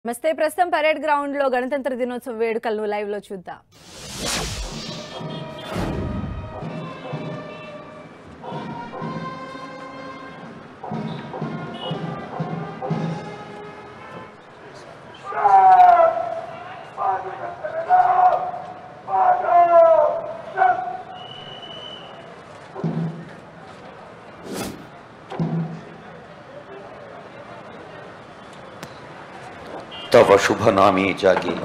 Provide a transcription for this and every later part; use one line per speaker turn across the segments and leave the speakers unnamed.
మస్తే ప్రస్తుతం parade ground లో గణతంత్ర దినోత్సవ వేడుకలను లైవ్ లో చూద్దాం.
तव शुभ नामे जागे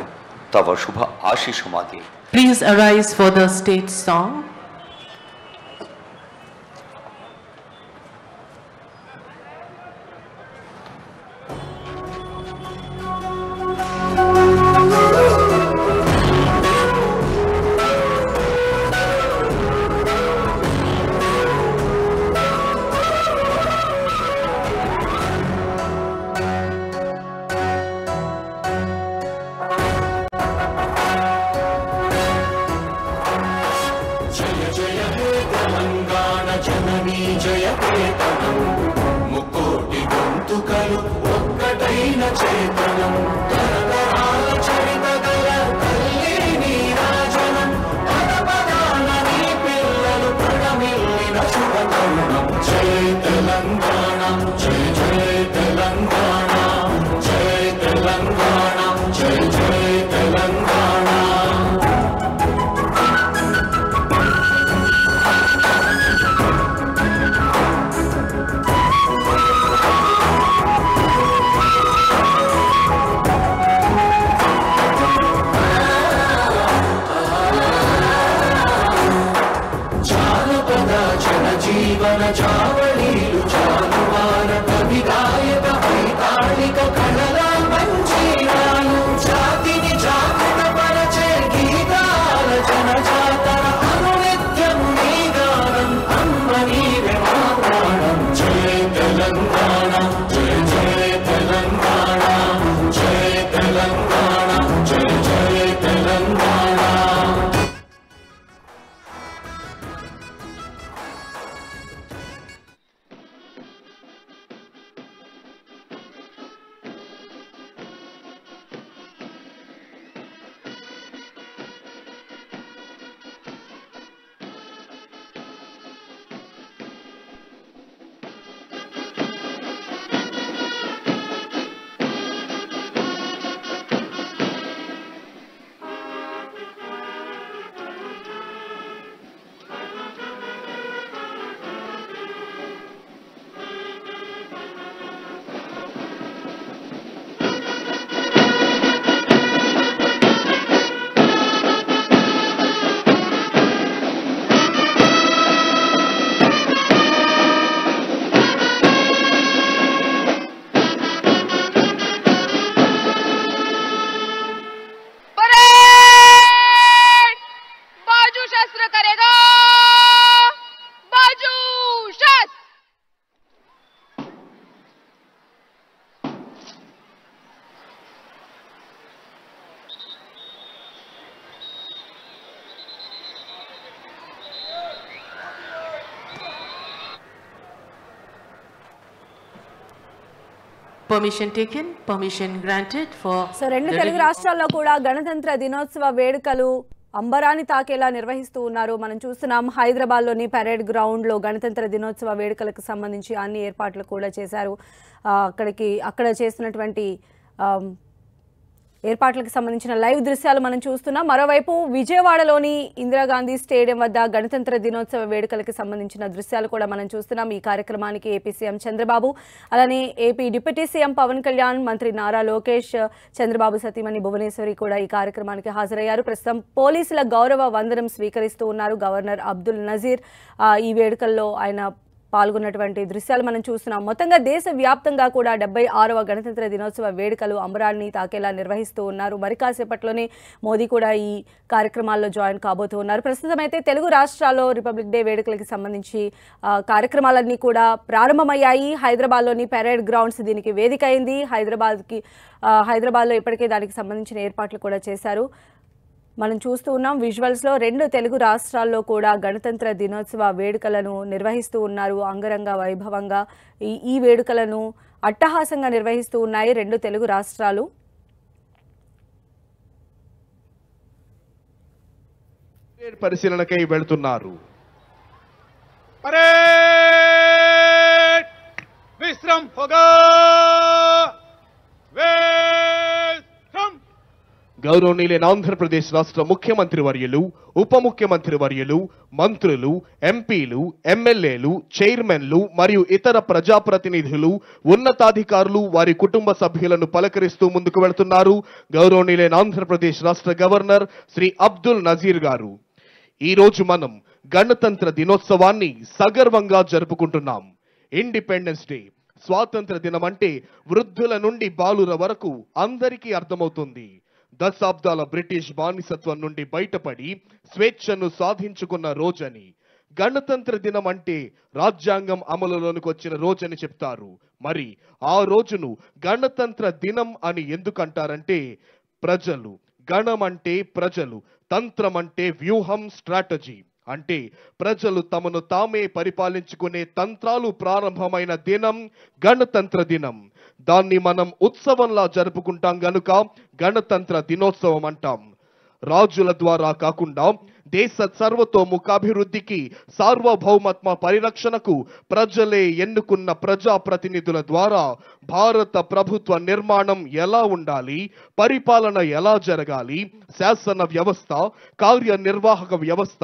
तव शुभ आशीष मागे.
Please arise for the state song. Permission taken, permission granted for.
So రెండు తెలుగు రాష్ట్రాల్లో కూడా గణతంత్ర దినోత్సవ వేడుకలు అంబరాన్ని తాకేలా నిర్వహిస్తూ ఉన్నారు. మనం చూస్తున్నాం హైదరాబాద్ లోని పరేడ్ గ్రౌండ్ లో గణతంత్ర దినోత్సవ వేడుకలకు సంబంధించి అన్ని ఏర్పాట్లు కూడా చేశారు. అక్కడ చేస్తున్నటువంటి ఏర్పాట్లకు సంబంధించిన లైవ్ దృశ్యాలు మనం చూస్తున్నాం. మరోవైపు విజయవాడలోని ఇందిరాగాంధీ స్టేడియం వద్ద గణతంత్ర దినోత్సవ వేడుకలకు సంబంధించిన దృశ్యాలు కూడా మనం చూస్తున్నాం. ఈ కార్యక్రమానికి ఏపీ సీఎం చంద్రబాబు, అలానే AP deputy CM Pawan Kalyan, మంత్రి నారా లోకేష్, చంద్రబాబు సతీమణి భువనేశ్వరి కూడా ఈ కార్యక్రమానికి హాజరయ్యారు. ప్రస్తుతం పోలీసుల గౌరవ వందనం స్వీకరిస్తూ ఉన్నారు గవర్నర్ అబ్దుల్ నజీర్. ఈ వేడుకల్లో ఆయన పాల్గొన్నటువంటి దృశ్యాలు మనం చూస్తున్నాం. మొత్తంగా దేశవ్యాప్తంగా కూడా 76వ గణతంత్ర దినోత్సవ వేడుకలు అంబరాన్ని తాకేలా నిర్వహిస్తూ ఉన్నారు. మరి కాసేపట్లోనే మోదీ కూడా ఈ కార్యక్రమాల్లో జాయిన్ కాబోతూ ఉన్నారు. ప్రస్తుతం అయితే తెలుగు రాష్ట్రాల్లో రిపబ్లిక్ డే వేడుకలకి సంబంధించి కార్యక్రమాలన్నీ కూడా ప్రారంభమయ్యాయి. హైదరాబాద్లోని పరేడ్ గ్రౌండ్స్ దీనికి వేదిక అయింది. హైదరాబాద్లో ఇప్పటికే దానికి సంబంధించిన ఏర్పాట్లు కూడా చేశారు. మనం చూస్తూ ఉన్నాం విజువల్స్ లో రెండు తెలుగు రాష్ట్రాల్లో కూడా గణతంత్ర దినోత్సవ వేడుకలను నిర్వహిస్తూ ఉన్నారు. అంగరంగ వైభవంగా ఈ వేడుకలను అట్టహాసంగా నిర్వహిస్తూ ఉన్నాయి రెండు తెలుగు రాష్ట్రాలు.
పరిశీలనకై వెళ్తున్నారు.
విశ్రమ్ హోగా
గౌరవనీయులైన ఆంధ్రప్రదేశ్ రాష్ట్ర ముఖ్యమంత్రి వర్యులు, ఉప ముఖ్యమంత్రి వర్యులు, మంత్రులు, ఎంపీలు, ఎమ్మెల్యేలు, చైర్మన్లు మరియు ఇతర ప్రజాప్రతినిధులు, ఉన్నతాధికారులు, వారి కుటుంబ సభ్యులను పలకరిస్తూ ముందుకు వెళ్తున్నారు గౌరవనీయులైన ఆంధ్రప్రదేశ్ రాష్ట్ర గవర్నర్ శ్రీ అబ్దుల్ నజీర్ గారు. ఈ రోజు మనం గణతంత్ర దినోత్సవాన్ని సగర్వంగా జరుపుకుంటున్నాం. ఇండిపెండెన్స్ డే, స్వాతంత్ర దినం అంటే వృద్ధుల నుండి బాలుర వరకు అందరికీ అర్థమవుతుంది. దశాబ్దాల బ్రిటిష్ బానిసత్వం నుండి బయటపడి స్వేచ్ఛను సాధించుకున్న రోజని. గణతంత్ర దినం అంటే రాజ్యాంగం అమలులోనికి వచ్చిన రోజని చెప్తారు. మరి ఆ రోజును గణతంత్ర దినం అని ఎందుకంటారంటే, ప్రజలు, గణం అంటే ప్రజలు, తంత్రం అంటే వ్యూహం, స్ట్రాటజీ. అంటే ప్రజలు తమను తామే పరిపాలించుకునే తంత్రాలు ప్రారంభమైన దినం గణతంత్ర దినం. దాన్ని మనం ఉత్సవంలా జరుపుకుంటాం గనుక గణతంత్ర దినోత్సవం అంటాం. రాజుల ద్వారా కాకుండా దేశ సర్వతోముఖాభివృద్ధికి, సార్వభౌమత్వ పరిరక్షణకు ప్రజలే ఎన్నుకున్న ప్రజాప్రతినిధుల ద్వారా భారత ప్రభుత్వ నిర్మాణం ఎలా ఉండాలి, పరిపాలన ఎలా జరగాలి, శాసన వ్యవస్థ, కార్యనిర్వాహక వ్యవస్థ,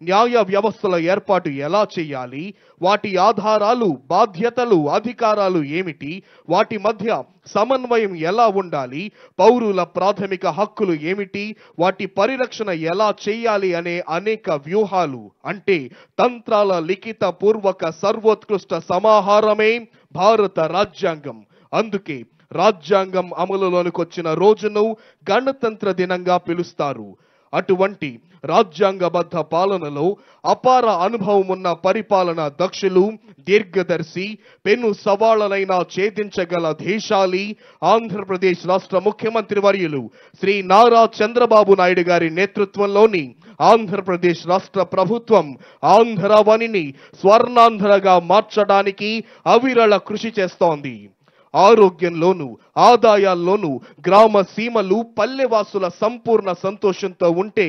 న్యాయ వ్యవస్థల ఏర్పాటు ఎలా చేయాలి, వాటి ఆధారాలు, బాధ్యతలు, అధికారాలు ఏమిటి, వాటి మధ్య సమన్వయం ఎలా ఉండాలి, పౌరుల ప్రాథమిక హక్కులు ఏమిటి, వాటి పరిరక్షణ ఎలా చేయాలి అనే అనేక వ్యూహాలు, అంటే తంత్రాల లిఖిత పూర్వక సర్వోత్కృష్ట సమాహారమే భారత రాజ్యాంగం. అందుకే రాజ్యాంగం అమలులోనికి వచ్చిన రోజును గణతంత్ర దినంగా పిలుస్తారు. అటువంటి రాజ్యాంగబద్ధ పాలనలో అపార అనుభవం ఉన్న పరిపాలన దక్షులు, దీర్ఘదర్శి, పెను సవాళ్లనైనా ఛేదించగల ధీశాలి ఆంధ్రప్రదేశ్ రాష్ట్ర ముఖ్యమంత్రి వర్యులు శ్రీ నారా చంద్రబాబు నాయుడు గారి నేతృత్వంలోని ఆంధ్రప్రదేశ్ రాష్ట్ర ప్రభుత్వం ఆంధ్రవనిని స్వర్ణాంధ్రగా మార్చడానికి అవిరళ కృషి చేస్తోంది. ఆరోగ్యంలోను, ఆదాయాల్లోనూ గ్రామ సీమలు, పల్లెవాసుల సంపూర్ణ సంతోషంతో ఉంటే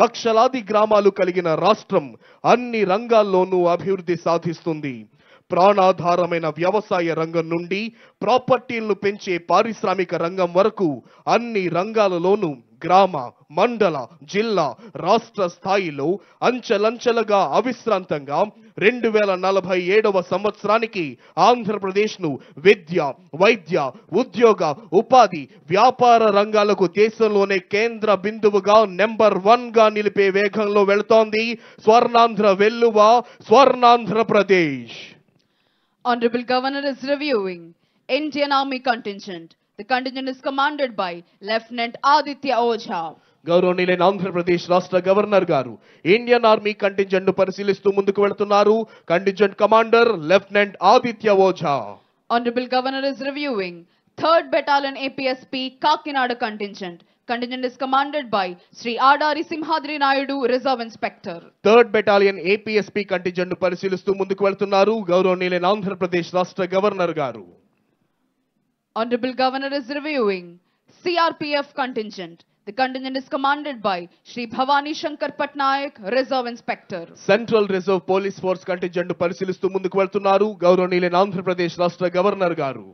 లక్షలాది గ్రామాలు కలిగిన రాష్ట్రం అన్ని రంగాల్లోనూ అభివృద్ధి సాధిస్తుంది. ప్రాణాధారమైన వ్యవసాయ రంగం నుండి ప్రాపర్టీలను పెంచే పారిశ్రామిక రంగం వరకు అన్ని రంగాలలోనూ గ్రామ, మండల, జిల్లా, రాష్ట్ర స్థాయిలో అంచెలంచెలుగా అవిశ్రాంతంగా 2047వ సంవత్సరానికి ఆంధ్రప్రదేశ్ను విద్య, వైద్య, ఉద్యోగ, ఉపాధి, వ్యాపార రంగాలకు దేశంలోనే కేంద్ర బిందువుగా నెంబర్ 1గా నిలిపే వేగంలో వెళుతోంది Swarnandhra వెల్లువ, Swarnandhra Pradesh.
Honorable Governor is reviewing Indian Army contingent. The contingent is commanded by Lieutenant Aditya Ojha.
గౌరవనీయులైన ఆంధ్రప్రదేశ్ రాష్ట్ర గవర్నర్ గారు ఇండియన్ ఆర్మీ కంటింజెంట్ ను పరిశీలిస్తూ ముందుకు వెళుతున్నారు. Contingent commander lieutenant Aditya Ojha.
Honorable Governor is reviewing 3rd Battalion APSP Kakinada contingent. Contingent is commanded by Sri Adari Simhadri Naidu, Reserve Inspector.
3rd Battalion APSP contingent ను పరిశీలిస్తూ ముందుకు వెళుతున్నారు గౌరవనీయులైన ఆంధ్రప్రదేశ్ రాష్ట్ర గవర్నర్ గారు.
Honorable Governor is reviewing CRPF contingent. The contingent is commanded by Sri Bhavani Shankar Patnaik, Reserve Inspector.
Central reserve police force contingent ను పరిశీలిస్తూ ముందుకు వెళ్తున్నారు గౌరవనీయులైన ఆంధ్రప్రదేశ్ రాష్ట్ర గవర్నర్ గారు.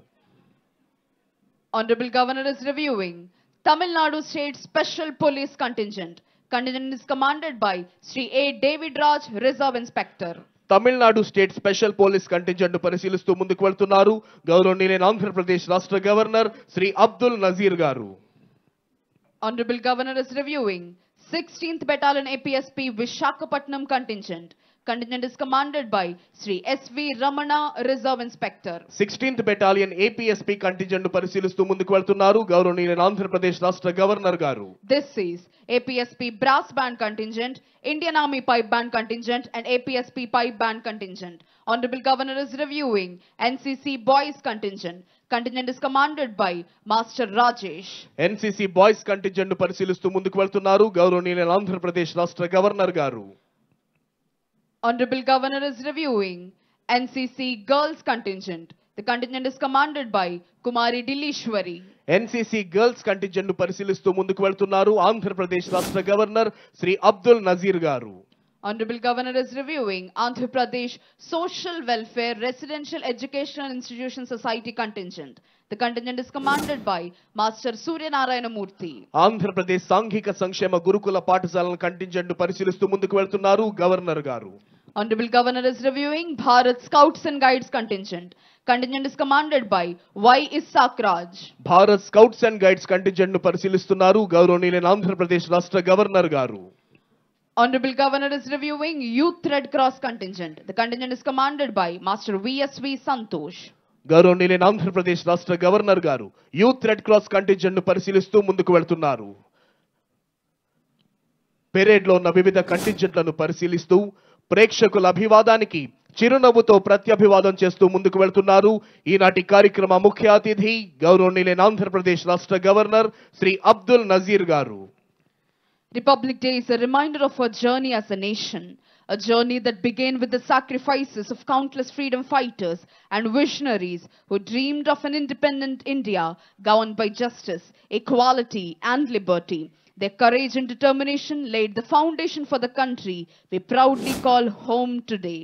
Honorable Governor is reviewing Tamil Nadu State Special Police Contingent. Contingent is commanded by Sri A. David Raj, Reserve Inspector.
Tamil Nadu state special police contingent ను పరిశీలిస్తూ ముందుకు వెళ్తున్నారు గౌరవనీయులైన ఆంధ్రప్రదేశ్ రాష్ట్ర గవర్నర్ శ్రీ అబ్దుల్ నజీర్ గారు.
Honorable Governor is reviewing 16th Battalion APSP Vishakhapatnam contingent. Contingent is commanded by Sri S.V. Ramana, Reserve Inspector.
16th Battalion APSP contingent ను పరిశీలిస్తూ ముందుకు వెళ్తున్నారు గౌరవనీయులైన ఆంధ్రప్రదేశ్ రాష్ట్ర గవర్నర్ గారు.
This is APSP Brass Band Contingent, Indian Army Pipe Band Contingent and APSP Pipe Band Contingent. Honorable Governor is reviewing NCC Boys Contingent. Contingent is commanded by Master Rajesh.
NCC boys contingent ను పరిశీలిస్తూ ముందుకు వెళ్తున్నారు గౌరవనీయులైన ఆంధ్రప్రదేశ్ రాష్ట్ర governor గారు.
Honorable Governor is reviewing NCC Girls Contingent. The contingent is commanded by Kumari Dillishwari.
NCC girls contingent ను పరిశీలిస్తూ ముందుకు వెళ్తున్నారు ఆంధ్రప్రదేశ్ రాష్ట్ర గవర్నర్ శ్రీ అబ్దుల్ నజీర్ గారు.
Honorable Governor is reviewing Andhra Pradesh Social Welfare Residential Educational Institution Society contingent. The contingent is commanded by Master Surya Narayana Murthy.
Andhra Pradesh సాంఘిక సంక్షేమ గురుకుల పాఠశాలల కంటింజెంట్ ను పరిశీలిస్తూ ముందుకు వెళ్తున్నారు గవర్నర్ గారు.
Honorable Governor is reviewing Bharat Scouts and Guides contingent. Contingent is commanded by Y. Isaac Raj.
Bharat scouts and guides contingent ను పరిశీలిస్తున్నారు గౌరవనీయులైన ఆంధ్రప్రదేశ్ రాష్ట్ర గవర్నర్ గారు.
Honorable Governor is reviewing Youth Red Cross contingent. The contingent is commanded by Master VSV Santosh.
గౌరవనీయులైన ఆంధ్రప్రదేశ్ రాష్ట్ర governor గారు youth red cross contingent ను పరిశీలిస్తూ ముందుకు వెళ్తున్నారు. పెరేడ్ లో ఉన్న వివిధ కంటింజెంట్లను పరిశీలిస్తూ ప్రేక్షకుల అభివాదానికి చిరునవ్వుతో ప్రత్యభివాదం చేస్తూ ముందుకు వెళ్తున్నారు ఈనాటి కార్యక్రమ ముఖ్య అతిథి గౌరవనీయులైన ఆంధ్రప్రదేశ్ రాష్ట్ర గవర్నర్ శ్రీ అబ్దుల్ నజీర్ గారు.
Republic Day is a reminder of our journey as a nation, a journey that began with the sacrifices of countless freedom fighters and visionaries who dreamed of an independent India governed by justice, equality and liberty. Their courage and determination laid the foundation for the country we proudly call home today.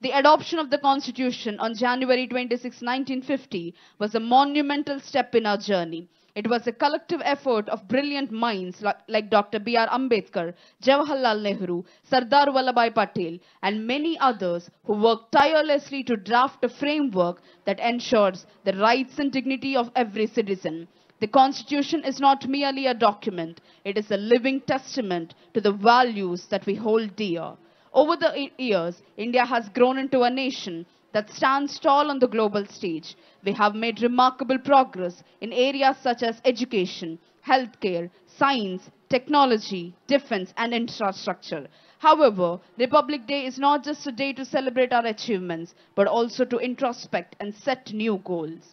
The adoption of the Constitution on January 26, 1950 was a monumental step in our journey. It was a collective effort of brilliant minds like Dr. B.R. Ambedkar, Jawaharlal Nehru, Sardar Vallabhbhai Patel, and many others who worked tirelessly to draft a framework that ensures the rights and dignity of every citizen. The Constitution is not merely a document, it is a living testament to the values that we hold dear. Over the years, India has grown into a nation that stands tall on the global stage. We have made remarkable progress in areas such as education, healthcare, science, technology, defense, and infrastructure. However, Republic Day is not just a day to celebrate our achievements, but also to introspect and set new goals.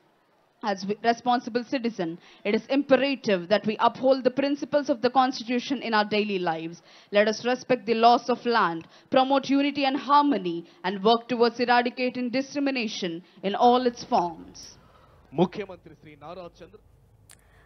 As responsible citizen, it is imperative that we uphold the principles of the Constitution in our daily lives. Let us respect the laws of land, promote unity and harmony, and work towards eradicating discrimination in all its forms.
ముఖ్యమంత్రి శ్రీ నారా చంద్ర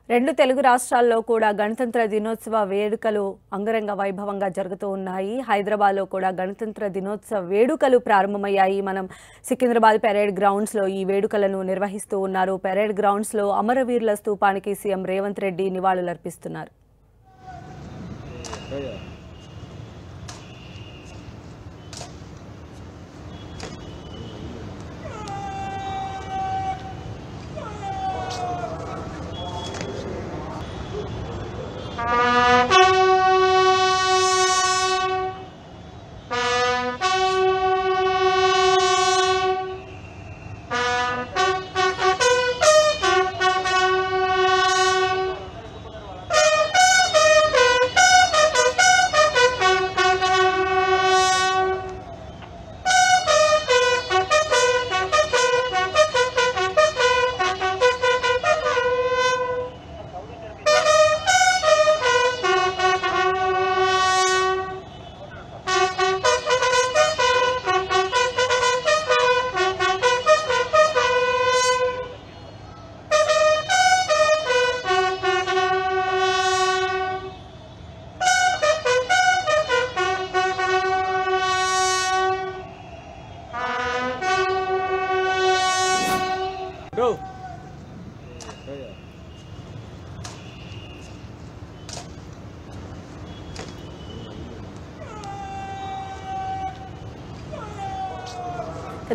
రెండు తెలుగు రాష్ట్రాల్లో కూడా గణతంత్ర దినోత్సవ వేడుకలు అంగరంగ వైభవంగా జరుగుతూ ఉన్నాయి. హైదరాబాద్లో కూడా గణతంత్ర దినోత్సవ వేడుకలు ప్రారంభమయ్యాయి. మనం సికింద్రాబాద్ పెరేడ్ గ్రౌండ్స్లో ఈ వేడుకలను నిర్వహిస్తూ ఉన్నారు. పెరేడ్ గ్రౌండ్స్లో అమరవీరుల స్తూపానికి సీఎం రేవంత్ రెడ్డి నివాళులర్పిస్తున్నారు.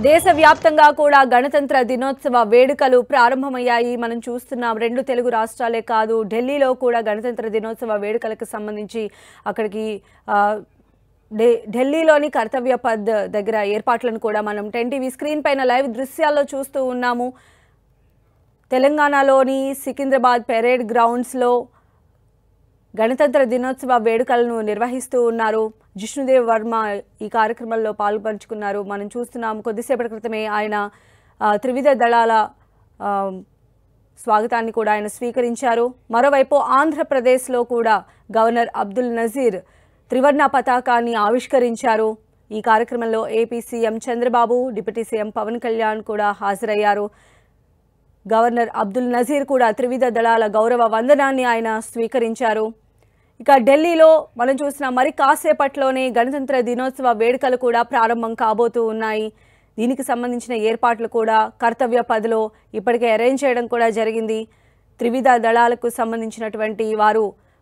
దేశవ్యాప్తంగా కూడా గణతంత్ర దినోత్సవ వేడుకలు ప్రారంభమయ్యాయి. మనం చూస్తున్నాం రెండు తెలుగు రాష్ట్రాలే కాదు, ఢిల్లీలో కూడా గణతంత్ర దినోత్సవ వేడుకలకు సంబంధించి అక్కడికి ఢిల్లీలోని కర్తవ్య పథ్ దగ్గర ఏర్పాట్లను కూడా మనం 10 టీవీ స్క్రీన్ పైన లైవ్ దృశ్యాల్లో చూస్తూ ఉన్నాము. తెలంగాణలోని సికింద్రాబాద్ పెరేడ్ గ్రౌండ్స్లో గణతంత్ర దినోత్సవ వేడుకలను నిర్వహిస్తూ ఉన్నారు. జిష్ణుదేవ్ వర్మ ఈ కార్యక్రమంలో పాల్పంచుకున్నారు. మనం చూస్తున్నాం కొద్దిసేపటి క్రితమే ఆయన త్రివిధ దళాల స్వాగతాన్ని కూడా ఆయన స్వీకరించారు. మరోవైపు ఆంధ్రప్రదేశ్లో కూడా గవర్నర్ అబ్దుల్ నజీర్ త్రివర్ణ పతాకాన్ని ఆవిష్కరించారు. ఈ కార్యక్రమంలో AP CM Chandrababu, deputy CM Pawan Kalyan కూడా హాజరయ్యారు. గవర్నర్ అబ్దుల్ నజీర్ కూడా త్రివిధ దళాల గౌరవ వందనాన్ని ఆయన స్వీకరించారు. ఇక ఢిల్లీలో మనం చూసిన మరి కాసేపట్లోనే గణతంత్ర దినోత్సవ వేడుకలు కూడా ప్రారంభం కాబోతూ ఉన్నాయి. దీనికి సంబంధించిన ఏర్పాట్లు కూడా కర్తవ్య పథ్లో ఇప్పటికే అరేంజ్ చేయడం కూడా జరిగింది. త్రివిధ దళాలకు సంబంధించినటువంటి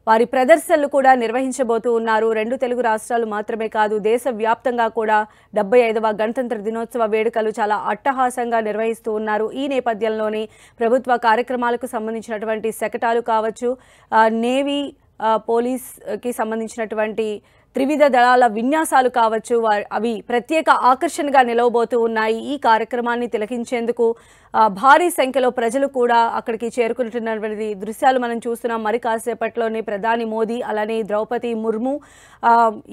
వారి ప్రదర్శనలు కూడా నిర్వహించబోతూ ఉన్నారు. 2 తెలుగు రాష్ట్రాలు మాత్రమే కాదు, దేశవ్యాప్తంగా కూడా 75వ గణతంత్ర దినోత్సవ వేడుకలు చాలా అట్టహాసంగా నిర్వహిస్తూ ఉన్నారు. ఈ నేపథ్యంలోనే ప్రభుత్వ కార్యక్రమాలకు సంబంధించినటువంటి శకటాలు కావచ్చు, నేవీ పోలీస్కి సంబంధించినటువంటి త్రివిధ దళాల విన్యాసాలు కావచ్చు, అవి ప్రత్యేక ఆకర్షణగా నిలవబోతూ ఉన్నాయి. ఈ కార్యక్రమాన్ని తిలకించేందుకు భారీ సంఖ్యలో ప్రజలు కూడా అక్కడికి చేరుకుంటున్నటువంటి దృశ్యాలు మనం చూస్తున్నాం. మరి కాసేపట్లోనే ప్రధాని మోదీ అలానే ద్రౌపది ముర్ము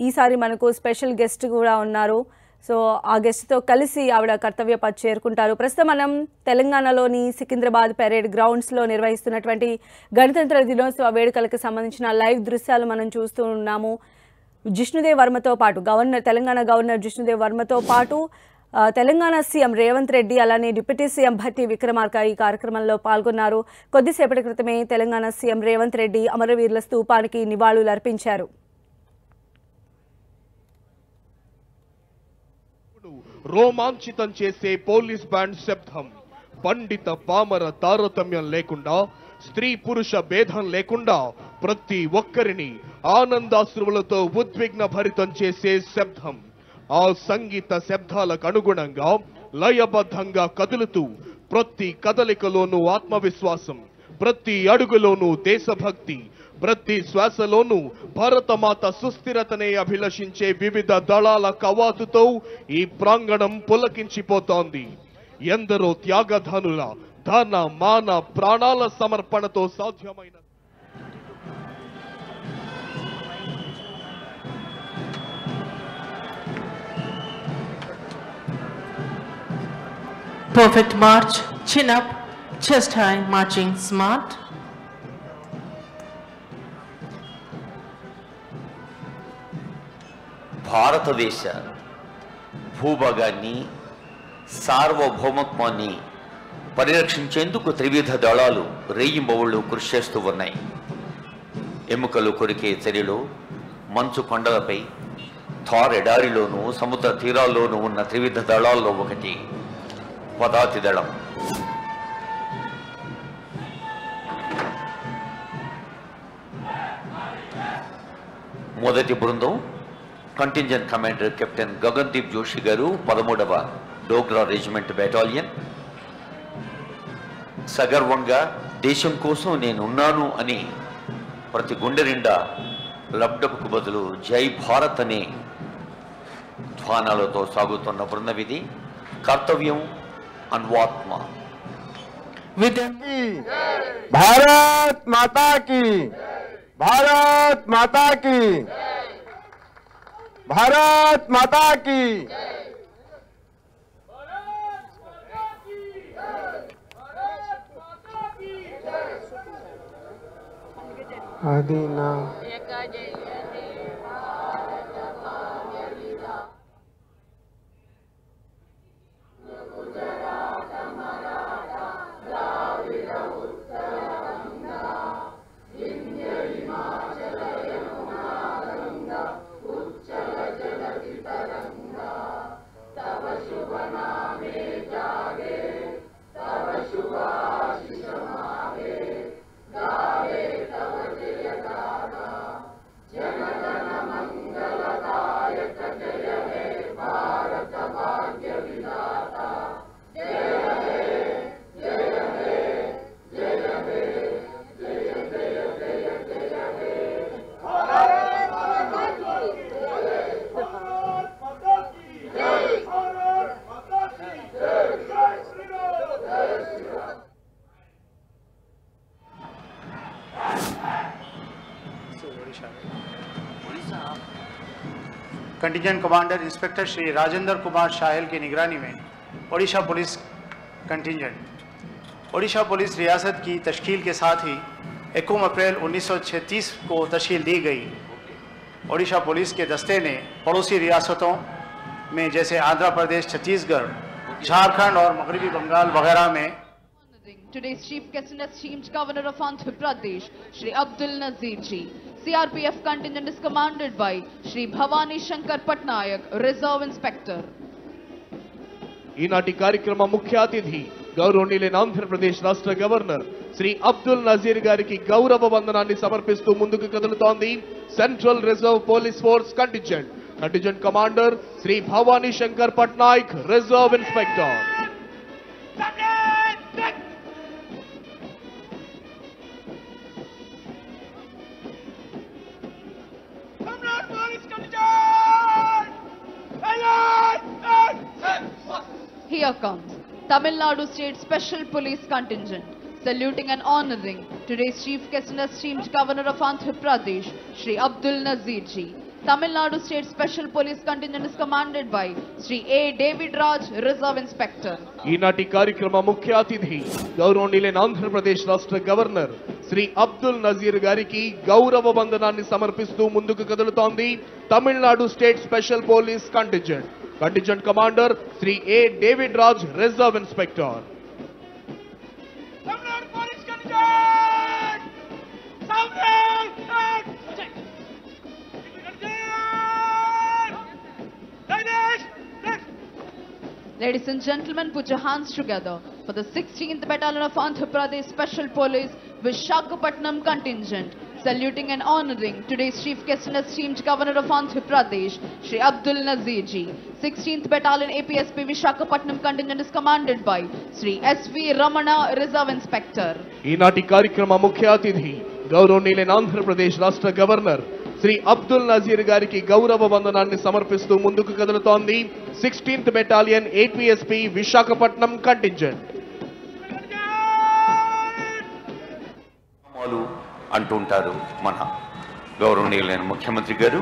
ఈసారి మనకు స్పెషల్ గెస్ట్ కూడా ఉన్నారు. సో ఆ గెస్ట్తో కలిసి ఆవిడ కర్తవ్య పథ్ చేరుకుంటారు. ప్రస్తుతం మనం తెలంగాణలోని సికింద్రాబాద్ పెరేడ్ గ్రౌండ్స్లో నిర్వహిస్తున్నటువంటి గణతంత్ర దినోత్సవ వేడుకలకు సంబంధించిన లైవ్ దృశ్యాలు మనం చూస్తూ ఉన్నాము. జిష్ణుదేవ్ వర్మతో పాటు తెలంగాణ గవర్నర్ జిష్ణుదేవ్ వర్మతో పాటు తెలంగాణ సీఎం రేవంత్ రెడ్డి అలానే డిప్యూటీ సీఎం భట్టి విక్రమార్క ఈ కార్యక్రమంలో పాల్గొన్నారు. కొద్దిసేపటి క్రితమే తెలంగాణ సీఎం రేవంత్ రెడ్డి అమరవీరుల స్తూపానికి నివాళులు అర్పించారు.
రోమాంచితం చేసే పోలీస్ బ్యాండ్ శబ్దం, పండిత పామర తారతమ్యం లేకుండా, స్త్రీ పురుష భేదం లేకుండా ప్రతి ఒక్కరిని ఆనందాశ్రువులతో ఉద్విగ్న భరితం చేసే శబ్దం. ఆ సంగీత శబ్దాలకు అనుగుణంగా లయబద్ధంగా కదులుతూ ప్రతి కదలికలోనూ ఆత్మవిశ్వాసం, ప్రతి అడుగులోనూ దేశభక్తి, ప్రతి శ్వాసలోనూ భారతమాత సుస్థిరతనే అభిలషించే వివిధ దళాల కవాతుతో ఈ ప్రాంగణం పులకించిపోతోంది. ఎందరో త్యాగధనుల ధన మాన ప్రాణాల సమర్పణతో సాధ్యమైన
Perfect march, chin up, chest high, marching smart.
భారతదేశ భూభాగాన్ని, సార్వభౌమత్వాన్ని పరిరక్షించేందుకు త్రివిధ దళాలు రేయింబవళ్లు కృషి చేస్తూ ఉన్నాయి. ఎముకలు కొరికే చర్యలో, మంచు కొండలపై, థార్ ఎడారిలోనూ సముద్ర తీరాల్లోనూ ఉన్న త్రివిధ దళాల్లో ఒకటి పదాతి దళం. మొదటి బృందం contingent commander captain Gagandeep Joshi గారు 13వ డోగ్రా రెజిమెంట్ బెటాలియన్. సగర్వంగా దేశం కోసం నేనున్నాను అని ప్రతి గుండె నిండా లబ్డపుకు బదులు జై భారత్ అనే ధ్వానాలతో సాగుతున్న బృందమిది. కర్తవ్యం అన్వాత్మ.
భారత్ మాతా కీ, భారత్ మాతా కీ, भारत माता की। आदिना
contingent commander inspector Shri Rajendra Kumar Shayal की निगरानी में Odisha police contingent. Odisha police रियासत की तश्कील के साथ ही 21 अप्रैल 1936 को तश्कील दी गई। ओडिशा पुलिस के दस्ते ने पड़ोसी रियासतों में जैसे आंध्र प्रदेश, छत्तीसगढ़, झारखंड और मगरबी बंगाल वगैरह में
today's Chief Guest and esteemed Governor of Andhra Pradesh, Shri Abdul Nazir Ji. CRPF contingent is commanded by Shri Bhavani Shankar Patnaik, Reserve Inspector.
ఈనాటి కార్యక్రమ ముఖ్య అతిథి గౌరవనీయులైన ఆంధ్రప్రదేశ్ రాష్ట్ర గవర్నర్ శ్రీ అబ్దుల్ నజీర్ గారికి గౌరవ వందనాన్ని సమర్పిస్తూ ముందుకు కదులుతోంది central reserve police force contingent commander Shri Bhavani Shankar Patnaik, reserve inspector.
Here comes Tamil Nadu State Special Police Contingent, saluting and honoring today's Chief Guest and esteemed Governor of Andhra Pradesh, Shri Abdul Nazir Ji. Tamil Nadu State Special Police Contingent is commanded by Shri A. David Raj, Reserve Inspector.
ఈనాటి కార్యక్రమ ముఖ్య అతిథి గౌరవనీయులైన ఆంధ్రప్రదేశ్ రాష్ట్ర governor Shri Abdul Nazir గారికి గౌరవ వందనాన్ని సమర్పిస్తూ ముందుకు కదులుతోంది Tamil Nadu state special police contingent commander Shri A David Raj, reserve inspector.
Ladies and gentlemen, put your hands together for the 16th Battalion of Andhra Pradesh Special Police Visakhapatnam Contingent, saluting and honoring today's Chief Guest and esteemed Governor of Andhra Pradesh, Shri Abdul Nazir Ji. 16th Battalion APSP Visakhapatnam Contingent is commanded by Shri S.V. Ramana, Reserve Inspector.
ఈనాటి కార్యక్రమ ముఖ్య అతిథి గౌరవనీయులైన ఆంధ్రప్రదేశ్ రాష్ట్ర governor Shri Abdul Nazir గారికి గౌరవ వందనాన్ని సమర్పిస్తూ ముందుకు కదులుతోంది 16th battalion APSP Visakhapatnam contingent.
అంటుంటారు మన గౌరవనీయులైన ముఖ్యమంత్రి గారు.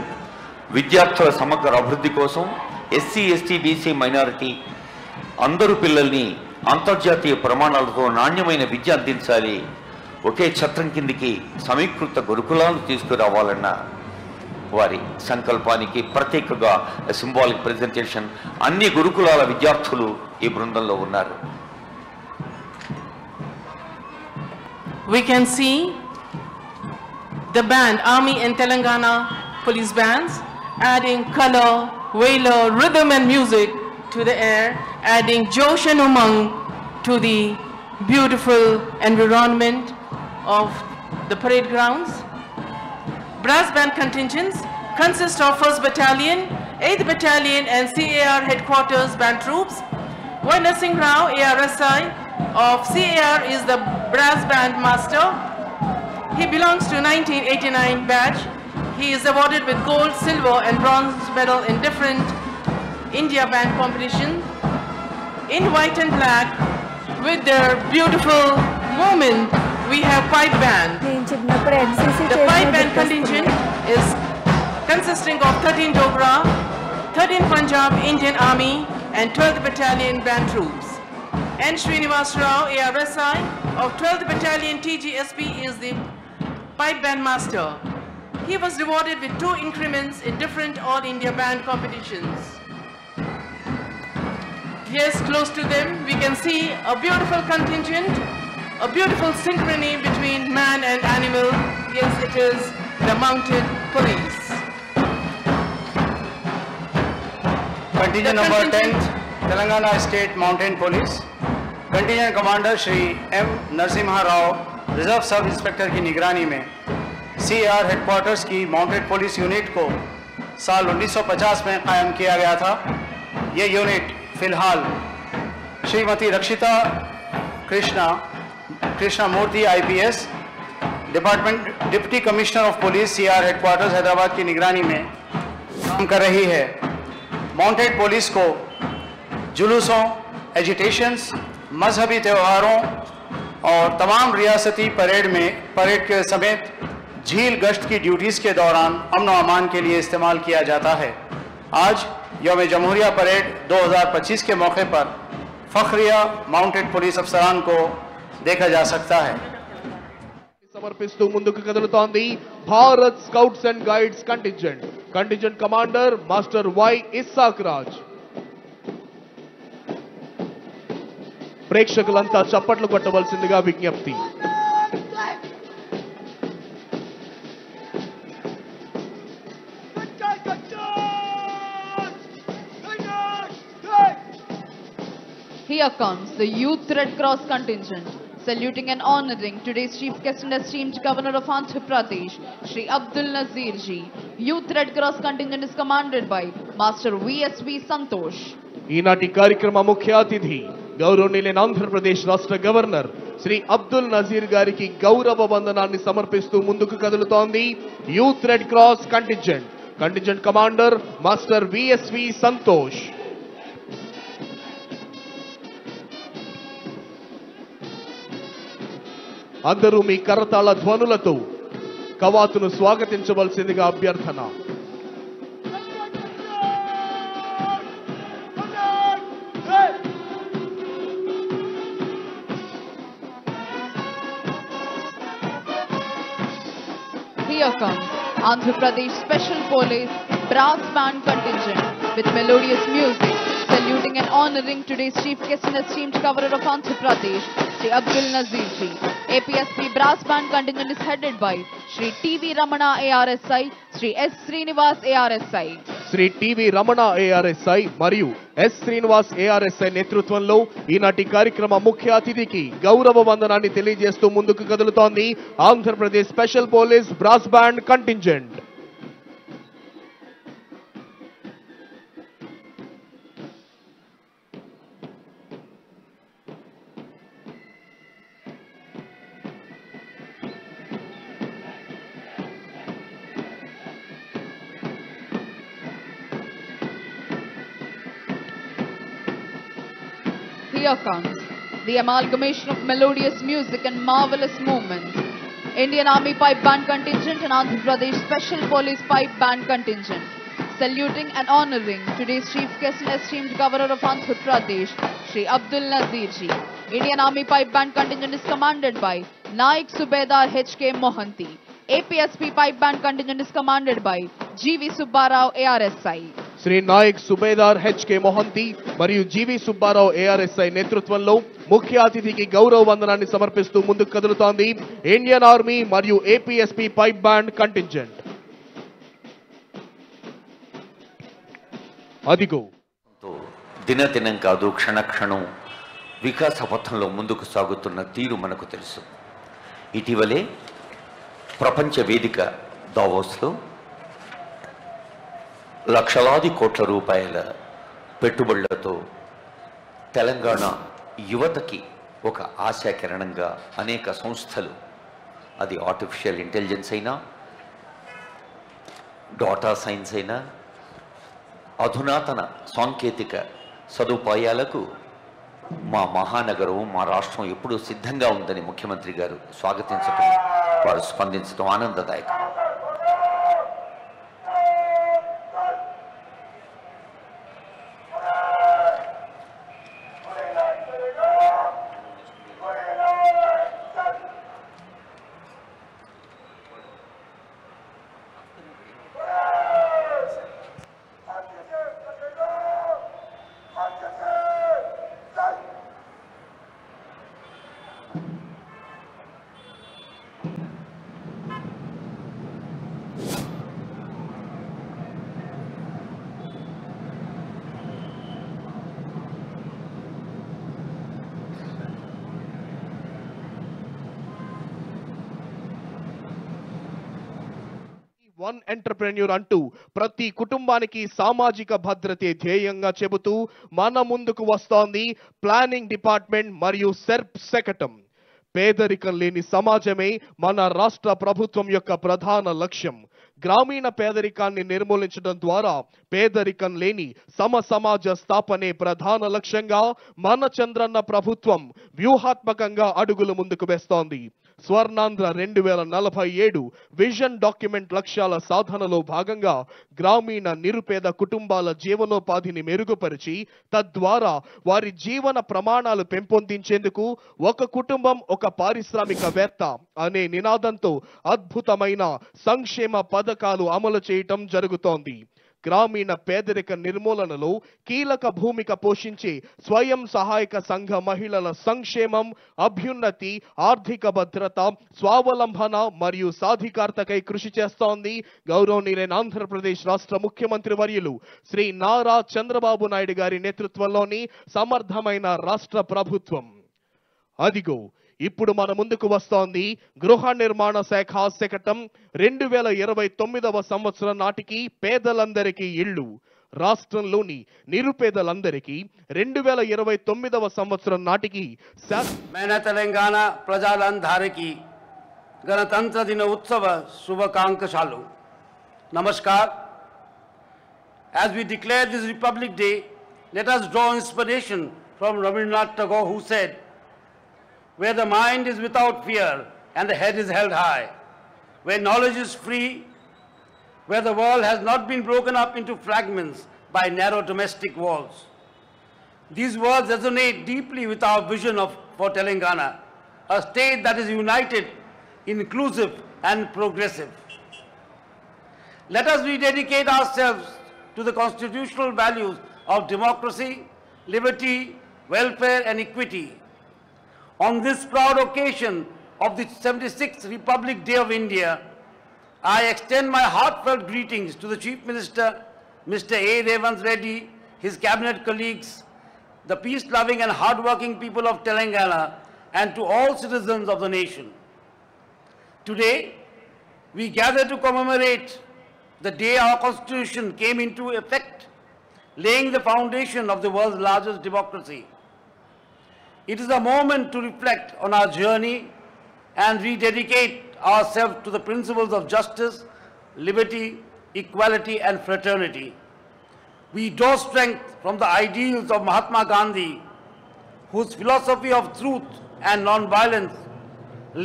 విద్యార్థుల సమగ్ర అభివృద్ధి కోసం ఎస్సీ, ఎస్టీ, బీసీ, మైనారిటీ అందరూ పిల్లల్ని అంతర్జాతీయ ప్రమాణాలతో నాణ్యమైన విద్య అందించాలి, ఒకే ఛత్రం కిందికి సమీకృత గురుకులాలను తీసుకురావాలన్న వారి సంకల్పానికి ప్రత్యేకంగా సింబాలిక్ ప్రెజెంటేషన్ అన్ని గురుకులాల విద్యార్థులు ఈ బృందంలో ఉన్నారు.
We can see the band, Army and Telangana police bands, adding color, valor, rhythm and music to the air, adding josh and umang to the beautiful environment of the parade grounds. Brass band contingents consist of 1st Battalion, 8th Battalion and CAR headquarters band troops. Y. Narsingh Rao, ARSI of CAR, is the brass band master. He belongs to 1989 batch. He is awarded with gold, silver and bronze medal in different India band competitions. In white and black, with their beautiful movement, we have pipe band. The pipe band contingent is consisting of 13 Dogra, 13 Punjab Indian Army and 12th Battalion band troops. N. Srinivas Rao, ARSI of 12th Battalion TGSP, is the pipe band master. He was rewarded with 2 increments in different All India band competitions. Yes, close to them we can see a beautiful contingent, a beautiful synchrony between man and animal. Yes, it is the mounted police.
Contingent number 10, Telangana State Mountain Police. Contingent Commander Shri M. Narsimha Rao, Reserve Sub Inspector की निगरानी में CAR headquarters की mounted police unit को साल 1950 में कायम किया गया था. ये यूनिट फिलहाल श्रीमती रक्षिता कृष्णा मूर्ति IPS, department deputy commissioner of police CAR headquarters Hyderabad की निगरानी में काम कर रही है. माउंटेड पुलिस को जुलूसों, एजिटेशंस, मजहबी त्योहारों और तमाम रियासती परेड के समेत झील गश्त की ड्यूटीज के दौरान अमन व अमान के लिए इस्तेमाल किया जाता है. आज यौम जमहूरिया परेड 2025 के मौके पर फखरिया माउंटेड पुलिस अफसरान को देखा जा सकता है.
సమర్పిస్తూ ముందుకు కదులుతోంది Bharat scouts and guides contingent commander master Y Isaac Raj. ప్రేక్షకులంతా చప్పట్లు కొట్టవలసిందిగా విజ్ఞప్తి.
Here comes the Youth Red Cross contingent, saluting and honoring today's Chief Guest and esteemed Governor of Andhra Pradesh, Shri Abdul Nazir Ji. Youth Red Cross contingent is commanded by Master VSV Santosh.
ఈనాటి కార్యక్రమ ముఖ్య అతిథి గౌరవనీయులైన ఆంధ్రప్రదేశ్ రాష్ట్ర governor Shri Abdul Nazir గారికి గౌరవ వందనాన్ని సమర్పిస్తూ ముందుకు కదులుతోంది youth red cross contingent commander master VSV Santosh. అందరూ మీ కరతాళ ధ్వనులతో కవాతును స్వాగతించవలసిందిగా అభ్యర్థన.
Here comes Andhra Pradesh Special Police Brass Band contingent with melodious music, saluting and honoring today's Chief Guest and esteemed Governor of Andhra Pradesh, Shri Abdul Nazir Ji. APSP Brass Band contingent is headed by Shri TV Ramana ARSI, Shri S. Srinivas ARSI.
Shri TV Ramana ARSI మరియు S Srinivas ARSI నేతృత్వంలో ఈనాటి కార్యక్రమ ముఖ్య అతిథికి గౌరవ వందనాన్ని తెలియజేస్తూ ముందుకు కదులుతోంది Andhra Pradesh special police brass band contingent.
Here comes the amalgamation of melodious music and marvelous movements. Indian Army Pipe Band contingent and Andhra Pradesh Special Police Pipe Band contingent, saluting and honoring today's Chief Guest and esteemed Governor of Andhra Pradesh, Shri Abdul Nazir Ji. Indian Army Pipe Band contingent is commanded by Naik Subedar H.K. Mohanty. APSP Pipe Band contingent is commanded by G.V. Subbarao ARSI.
Shri Naik సుబేదార్ HK Mohanty మరియు GV Subbarao ARSI నేతృత్వంలో ముఖ్య అతిథికి గౌరవ వందనాన్ని సమర్పిస్తూ ముందుకు కదులుతోంది Indian army మరియు ఏపీఎస్పీ పైప్ బ్యాండ్ కంటింజెంట్. అదిగో
దినదినం కాదు క్షణక్షణం వికాస పథంలో ముందుకు సాగుతున్న తీరు మనకు తెలుసు. ఇటీవలే ప్రపంచ వేదిక దావోస్లో లక్షలాది కోట్ల రూపాయల పెట్టుబడులతో తెలంగాణ యువతకి ఒక ఆశాకిరణంగా అనేక సంస్థలు, అది ఆర్టిఫిషియల్ ఇంటెలిజెన్స్ అయినా, డాటా సైన్స్ అయినా, అధునాతన సాంకేతిక సదుపాయాలకు మా మహానగరం, మా రాష్ట్రం ఎప్పుడూ సిద్ధంగా ఉందని ముఖ్యమంత్రి గారు స్వాగతించడం, వారు స్పందించడం ఆనందదాయకం.
వన్ ఎంటర్‌ప్రెన్యూర్ అంటూ ప్రతి కుటుంబానికి సామాజిక భద్రతే ధ్యేయంగా చెబుతూ మన ముందుకు వస్తోంది ప్లానింగ్ డిపార్ట్మెంట్ మరియు సెర్ప్ శకటం. పేదరికం లేని సమాజమే మన రాష్ట్ర ప్రభుత్వం యొక్క ప్రధాన లక్ష్యం. గ్రామీణ పేదరికాన్ని నిర్మూలించడం ద్వారా పేదరికం లేని సమాజ స్థాపనే ప్రధాన లక్ష్యంగా మన చంద్రన్న ప్రభుత్వం వ్యూహాత్మకంగా అడుగులు ముందుకు వేస్తోంది. స్వర్ణాంధ్ర 2047 విజన్ డాక్యుమెంట్ లక్ష్యాల సాధనలో భాగంగా గ్రామీణ నిరుపేద కుటుంబాల జీవనోపాధిని మెరుగుపరిచి తద్వారా వారి జీవన ప్రమాణాలు పెంపొందించేందుకు ఒక కుటుంబం ఒక పారిశ్రామికవేత్త అనే నినాదంతో అద్భుతమైన సంక్షేమ పథకాలు అమలు చేయటం జరుగుతోంది. గ్రామీణ పేదరిక నిర్మూలనలో కీలక భూమిక పోషించి స్వయం సహాయక సంఘ మహిళల సంక్షేమం, అభ్యున్నతి, ఆర్థిక భద్రత, స్వావలంబన మరియు సాధికారతకై కృషి చేస్తోంది గౌరవనీయులైన ఆంధ్రప్రదేశ్ రాష్ట్ర ముఖ్యమంత్రి వర్యులు శ్రీ నారా చంద్రబాబు నాయుడు గారి నేతృత్వంలోని సమర్థమైన రాష్ట్ర ప్రభుత్వం. అదిగో ఇప్పుడు మన ముందుకు వస్తోంది గృహ నిర్మాణ శాఖ శకటం. 2029వ సంవత్సరం నాటికి పేదలందరికీ ఇళ్ళు, రాష్ట్రంలోని నిరుపేదలందరికీ 2029వ సంవత్సరం నాటికి
मैंने तेलंगाना प्रजालंधारकी गणतंत्र दिन उत्सव शुभकांक्षालु. Namaskar. As we declare this Republic Day, let us draw inspiration from Rabindranath Tagore, who said, "Where the mind is without fear and the head is held high, where knowledge is free, where the world has not been broken up into fragments by narrow domestic walls." These words resonate deeply with our vision for Telangana, a state that is united, inclusive and progressive. Let us rededicate ourselves to the constitutional values of democracy, liberty, welfare and equity. On this proud occasion of the 76th Republic Day of India, I extend my heartfelt greetings to the Chief Minister, Mr. A. Revant Reddy, his cabinet colleagues, the peace-loving and hard-working people of Telangana, and to all citizens of the nation. Today, we gather to commemorate the day our Constitution came into effect, laying the foundation of the world's largest democracy. It is a moment to reflect on our journey and rededicate ourselves to the principles of justice, liberty, equality and fraternity. We draw strength from the ideals of Mahatma Gandhi, whose philosophy of truth and non-violence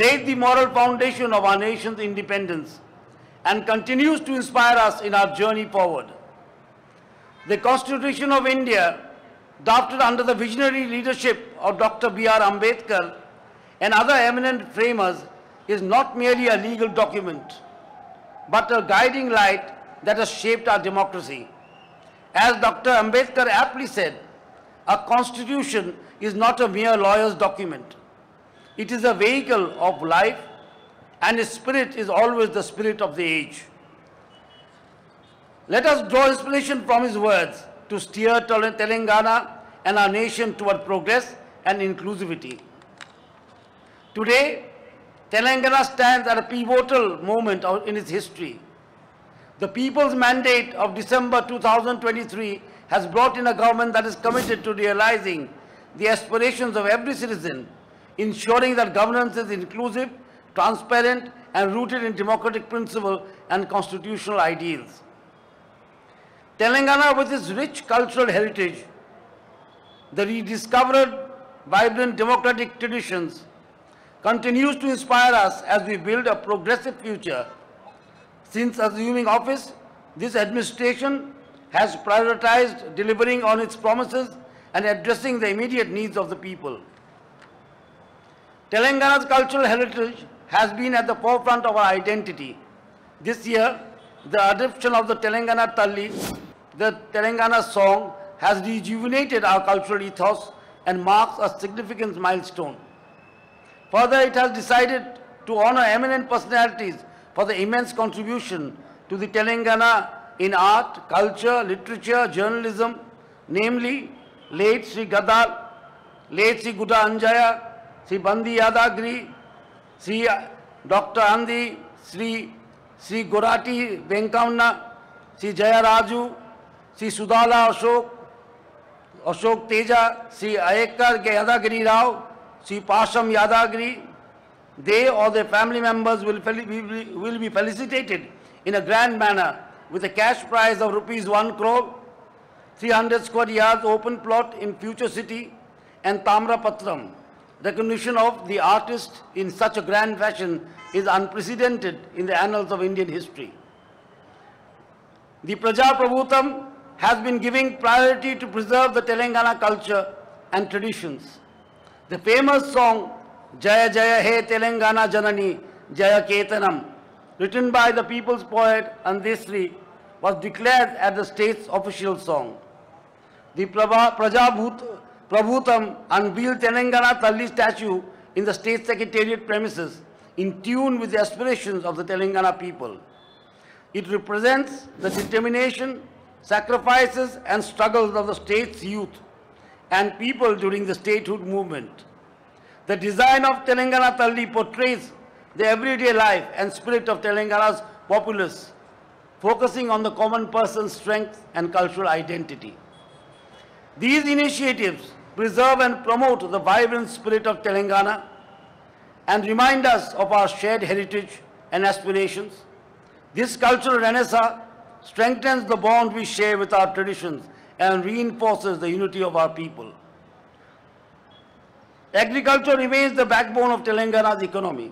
laid the moral foundation of our nation's independence and continues to inspire us in our journey forward. The Constitution of India, drafted under the visionary leadership of Dr. B.R. Ambedkar and other eminent framers, is not merely a legal document, but a guiding light that has shaped our democracy. As Dr. Ambedkar aptly said, a constitution is not a mere lawyer's document. It is a vehicle of life, and its spirit is always the spirit of the age. Let us draw inspiration from his words to steer Telangana and our nation toward progress and inclusivity. Today, Telangana stands at a pivotal moment in its history. The people's mandate of December 2023 has brought in a government that is committed to realizing the aspirations of every citizen, ensuring that governance is inclusive, transparent, and rooted in democratic principles and constitutional ideals. Telangana, with its rich cultural heritage, the rediscovered vibrant democratic traditions, continues to inspire us as we build a progressive future. Since assuming office, this administration has prioritized delivering on its promises and addressing the immediate needs of the people. Telangana's cultural heritage has been at the forefront of our identity. This year, the adoption of the Telangana Talli, the Telangana song, has rejuvenated our cultural ethos and marks a significant milestone. Further, it has decided to honor eminent personalities for the immense contribution to the Telangana in art, culture, literature, journalism, namely late Sri Gadar, late Sri Guda Anjaya, Sri Bandi Yadagri, Sri Dr. Andi, Sri Gorati Venkamna, Sri Jaya Raju, Sri Sudala Ashok Teja, Sri Ayekar Yadagiri Rao, Sri Pasham Yadagiri. They or their family members will be felicitated in a grand manner with a cash prize of rupees 1 crore, 300 square yards open plot in Future City, and Tamra Patram. Recognition of the artist in such a grand fashion is unprecedented in the annals of Indian history. The Praja Prabhutam has been giving priority to preserve the Telangana culture and traditions. The famous song Jaya Jaya He Telangana Janani Jaya Ketanam, written by the people's poet Andesri, was declared as the state's official song. The Prabhutam unveiled Telangana Talli statue in the state secretariat premises in tune with the aspirations of the Telangana people. It represents the determination, sacrifices and struggles of the state's youth and people during the statehood movement. The design of Telangana Talli portrays the everyday life and spirit of Telangana's populace, focusing on the common person's strength and cultural identity. These initiatives preserve and promote the vibrant spirit of Telangana and remind us of our shared heritage and aspirations. This cultural renaissance strengthens the bond we share with our traditions and reinforces the unity of our people. Agriculture remains the backbone of Telangana's economy.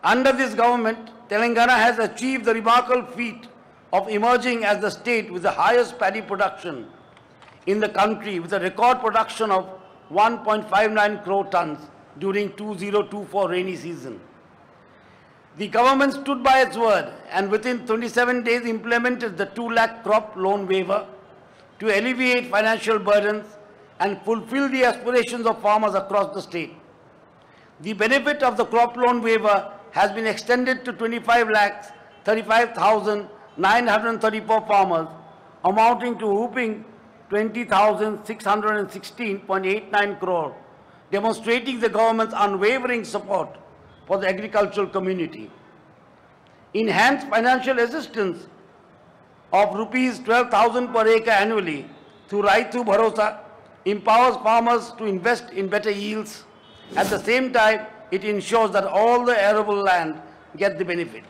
Under this government, Telangana has achieved the remarkable feat of emerging as the state with the highest paddy production in the country, with a record production of 1.59 crore tons during 2024 rainy season. The government stood by its word and within 27 days implemented the 2 lakh crop loan waiver to alleviate financial burdens and fulfill the aspirations of farmers across the state. The benefit of the crop loan waiver has been extended to 25,35,934 farmers, amounting to whopping 20,616.89 crore, demonstrating the government's unwavering support for the agricultural community. Enhanced financial assistance of rupees 12,000 per acre annually through Raitu Bharosa empowers farmers to invest in better yields. At the same time, it ensures that all the arable land get the benefit.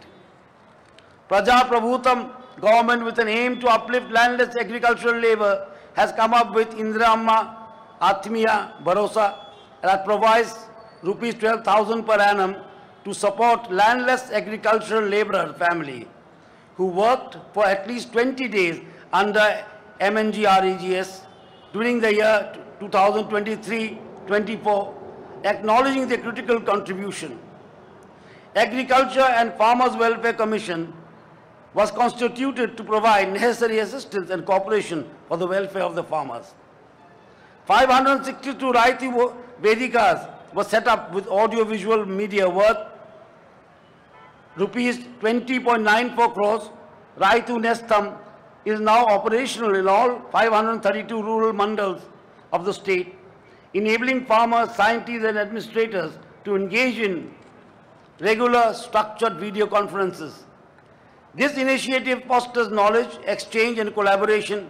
Praja Prabhutam government, with an aim to uplift landless agricultural labor, has come up with Indra Amma Atmiya Bharosa that provides rupees 12,000 per annum to support landless agricultural laborer family who worked for at least 20 days under MNGREGS during the year 2023-24, acknowledging the critical contribution. Agriculture and Farmers Welfare Commission was constituted to provide necessary assistance and cooperation for the welfare of the farmers. 562 Raitu Vedikas were set up with audio-visual media worth rupees 20.94 crores. Raitu Nestam is now operational in all 532 rural mandals of the state, enabling farmers, scientists and administrators to engage in regular structured video conferences. This initiative fosters knowledge, exchange and collaboration,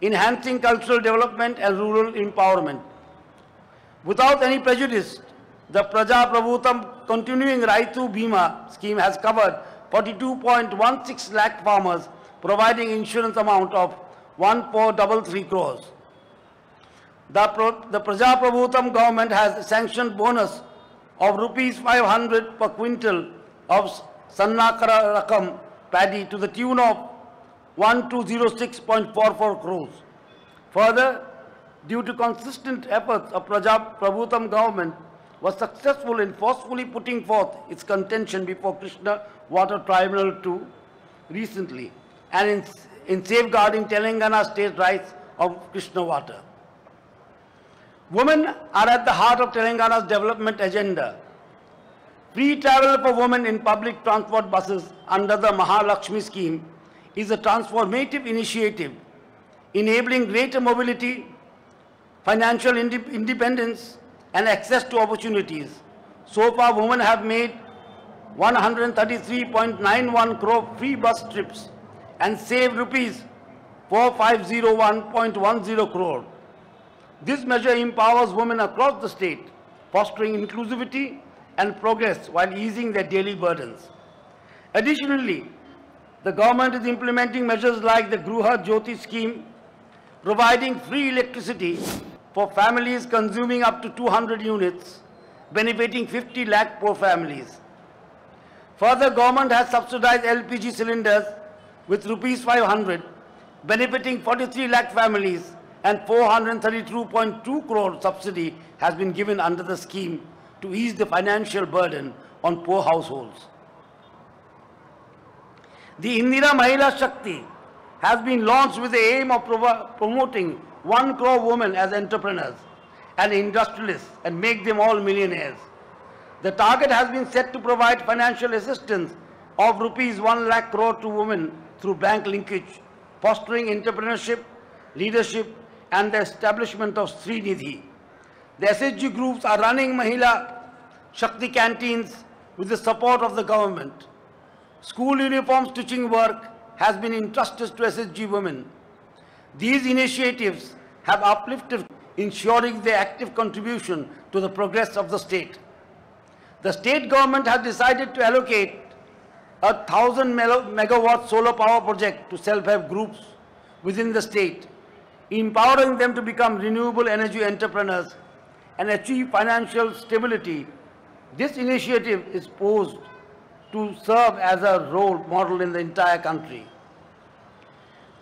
enhancing cultural development and rural empowerment. Without any prejudice, the Praja Prabhutam continuing Raitu Bima scheme has covered 42.16 lakh farmers, providing insurance amount of 1,433 crores. The Praja Prabhutam government has sanctioned bonus of rupees 500 per quintal of Sannakara Rakam paddy to the tune of 1,206.44 crores. Further, due to consistent efforts of Praja Prabhutam government was successful in forcefully putting forth its contention before Krishna Water Tribunal II recently and in safeguarding Telangana state rights of Krishna Water. Women are at the heart of Telangana's development agenda. Free travel for women in public transport buses under the Mahalakshmi scheme is a transformative initiative enabling greater mobility, financial independence and access to opportunities. So far, women have made 133.91 crore free bus trips and saved rupees 4501.10 crore. This measure empowers women across the state, fostering inclusivity and progress while easing their daily burdens. Additionally, the government is implementing measures like the Gruha Jyoti scheme, providing free electricity for families consuming up to 200 units, benefiting 50 lakh poor families. Further, government has subsidized LPG cylinders with rupees 500, benefiting 43 lakh families, and 432.2 crore subsidy has been given under the scheme to ease the financial burden on poor households. The Indira Mahila Shakti has been launched with the aim of promoting 1 crore women as entrepreneurs and industrialists and make them all millionaires. The target has been set to provide financial assistance of rupees 1 lakh crore to women through bank linkage, fostering entrepreneurship, leadership, and the establishment of Sri Nidhi. The SHG groups are running Mahila Shakti canteens with the support of the government. School uniform stitching work has been entrusted to SHG women. These initiatives have uplifted, ensuring their active contribution to the progress of the state. The state government has decided to allocate a 1000 megawatt solar power project to self-help groups within the state, empowering them to become renewable energy entrepreneurs and achieve financial stability. This initiative is posed to serve as a role model in the entire country.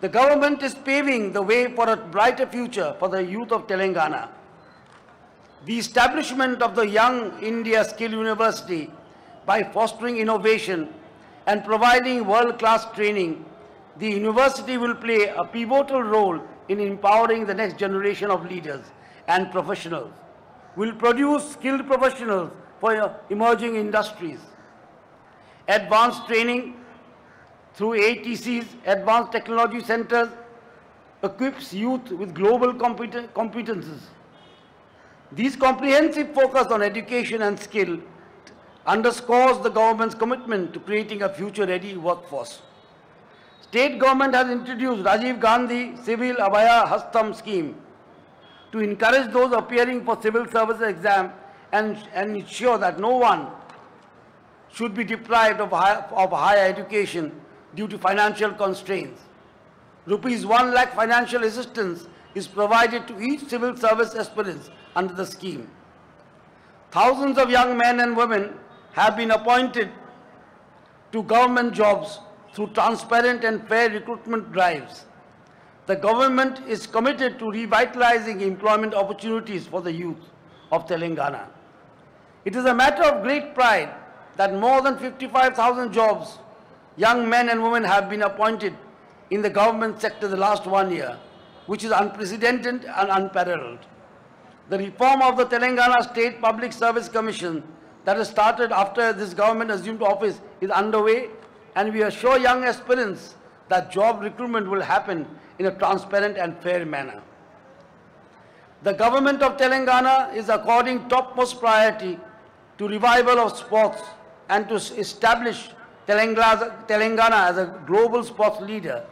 The government is paving the way for a brighter future for the youth of Telangana. The establishment of the Young India Skill University by fostering innovation and providing world-class training, the university will play a pivotal role in empowering the next generation of leaders and professionals, will produce skilled professionals for emerging industries. Advanced training through ATCs, Advanced Technology Centers, equips youth with global competences. This comprehensive focus on education and skill underscores the government's commitment to creating a future-ready workforce. State government has introduced Rajiv Gandhi Civil Abhaya Hastam scheme to encourage those appearing for civil service exam and ensure that no one should be deprived of higher education due to financial constraints. Rupees 1 lakh financial assistance is provided to each civil service aspirant under the scheme. Thousands of young men and women have been appointed to government jobs through transparent and fair recruitment drives. The government is committed to revitalizing employment opportunities for the youth of Telangana. It is a matter of great pride that more than 55,000 jobs, young men and women have been appointed in the government sector the last 1 year, which is unprecedented and unparalleled. The reform of the Telangana State Public Service Commission that has started after this government assumed office is underway, and we assure young aspirants that job recruitment will happen in a transparent and fair manner. The government of Telangana is according topmost priority to revival of sports and to establish Telangana as a global sports leader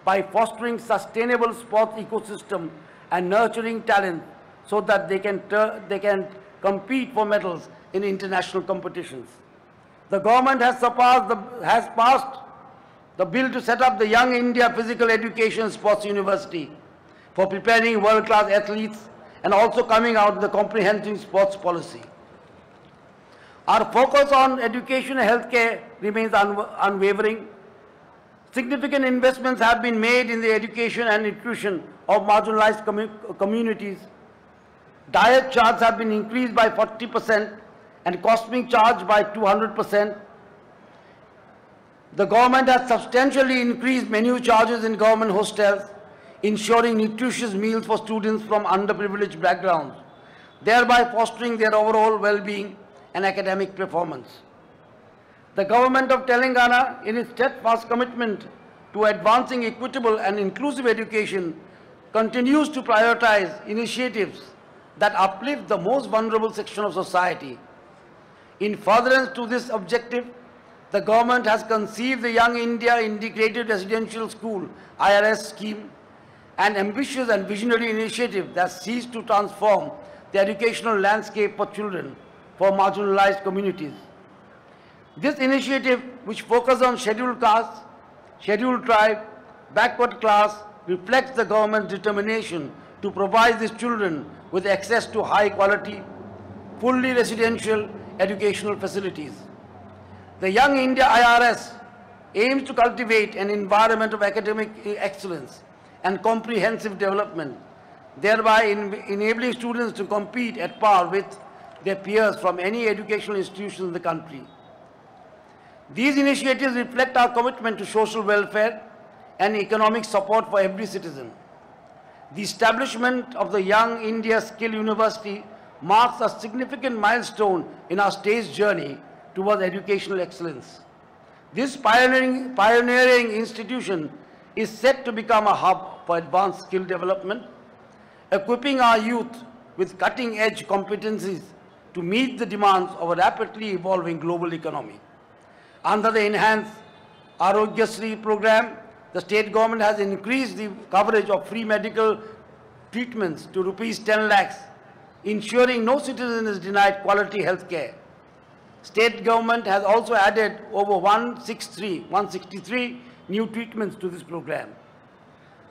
by fostering sustainable sports ecosystem and nurturing talent so that they can compete for medals in international competitions. The government has passed the bill to set up the Young India Physical Education Sports University for preparing world-class athletes and also coming out with a comprehensive sports policy. Our focus on education and healthcare remains unwavering. Significant investments have been made in the education and nutrition of marginalized communities. Diet charges have been increased by 40% and costing charge by 200%. The government has substantially increased menu charges in government hostels, ensuring nutritious meals for students from underprivileged backgrounds, thereby fostering their overall well-being and academic performance. The government of Telangana, in its steadfast commitment to advancing equitable and inclusive education, continues to prioritize initiatives that uplift the most vulnerable section of society. In furtherance to this objective, the government has conceived the Young India Integrated Residential School IRS scheme, an ambitious and visionary initiative that seeks to transform the educational landscape for children for marginalized communities. This initiative, which focuses on scheduled castes, scheduled tribe, backward class, reflects the government's determination to provide these children with access to high quality, fully residential educational facilities. The Young India IRS aims to cultivate an environment of academic excellence and comprehensive development, thereby enabling students to compete at par with their peers from any educational institution in the country. These initiatives reflect our commitment to social welfare, and economic support for every citizen. The establishment of the Young India Skill University marks a significant milestone in our state's journey towards educational excellence. This pioneering institution is set to become a hub for advanced skill development, equipping our youth with cutting-edge competencies to meet the demands of a rapidly evolving global economy. Under the enhanced Arogyasri program, the state government has increased the coverage of free medical treatments to rupees 10 lakhs, ensuring no citizen is denied quality health care. State government has also added over 163 new treatments to this program.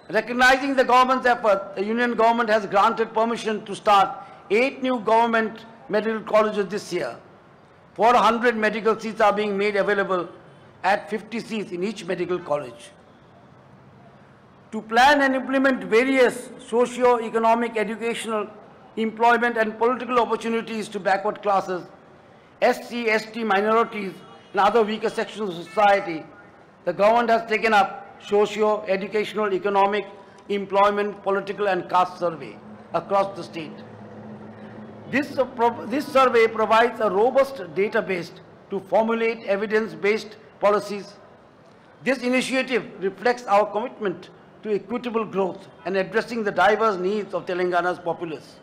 Recognizing the government's effort, the Union government has granted permission to start 8 new government medical colleges this year. 400 medical seats are being made available at 50 seats in each medical college. To plan and implement various socio-economic, educational, employment and political opportunities to backward classes, SC, ST minorities and other weaker sections of society, the government has taken up socio-educational, economic, employment, political and caste survey across the state. This survey provides a robust database to formulate evidence-based policies. This initiative reflects our commitment to equitable growth and addressing the diverse needs of Telangana's populace.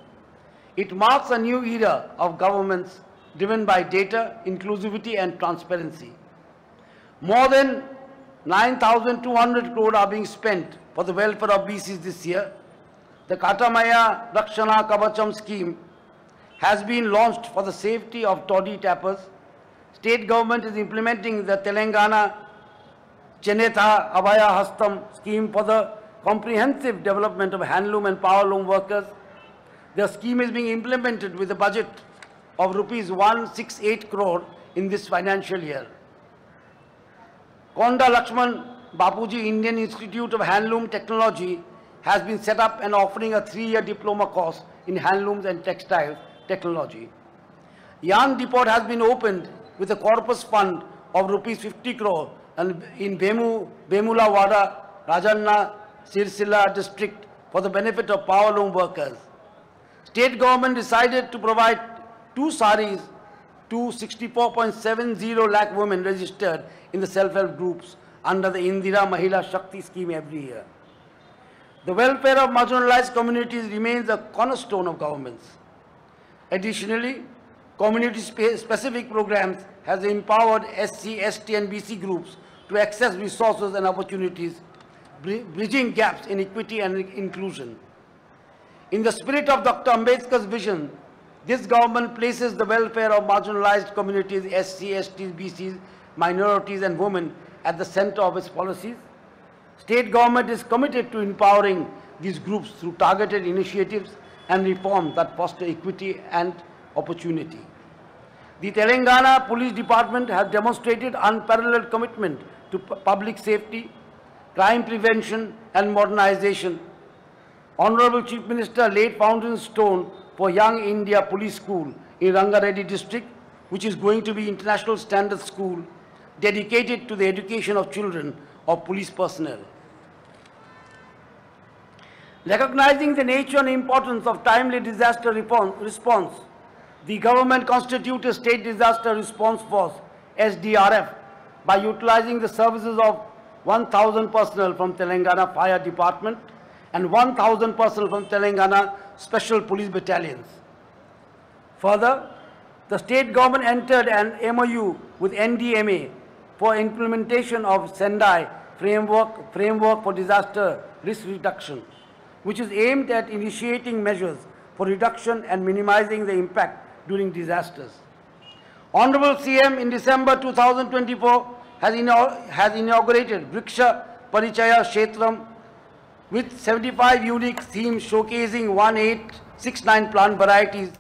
It marks a new era of governments driven by data, inclusivity and transparency. More than 9,200 crore are being spent for the welfare of BCs this year. The Katamaya Rakshana Kavacham scheme has been launched for the safety of toddy tappers. State government is implementing the Telangana Chenetha Abhaya Hastam scheme for the comprehensive development of handloom and powerloom workers. The scheme is being implemented with a budget of rupees 168 crore in this financial year. Konda Lakshman Bapuji Indian Institute of Handloom Technology has been set up and offering a 3-year diploma course in handlooms and textiles technology. Yarn Depot has been opened with a corpus fund of rupees 50 crore and in Bemula Wada, Rajanna, Sirsila district for the benefit of powerloom workers. State government decided to provide 2 saris to 64.70 lakh women registered in the self-help groups under the Indira Mahila Shakti scheme every year. The welfare of marginalized communities remains a cornerstone of governments. Additionally, community-specific programs has empowered SC, ST and BC groups to access resources and opportunities, bridging gaps in equity and inclusion. In the spirit of Dr. Ambedkar's vision, this government places the welfare of marginalized communities, SC, STs, BCs, minorities and women at the center of its policies. State government is committed to empowering these groups through targeted initiatives and reforms that foster equity and opportunity. The Telangana Police Department has demonstrated unparalleled commitment to public safety, crime prevention and modernization. Honorable Chief Minister laid foundation stone for Young India Police School in Rangareddy district, which is going to be international standard school dedicated to the education of children of police personnel. Recognizing the nature and importance of timely disaster response, the government constituted a State Disaster Response Force, SDRF, by utilizing the services of 1,000 personnel from Telangana Fire Department and 1,000 personnel from Telangana Special Police Battalions. Further, the state government entered an MOU with NDMA for implementation of Sendai framework for disaster risk reduction, which is aimed at initiating measures for reduction and minimizing the impact during disasters. Honorable CM in December 2024 has inaugurated Vriksha Parichaya Kshetram with 75 unique themes showcasing 1869 plant varieties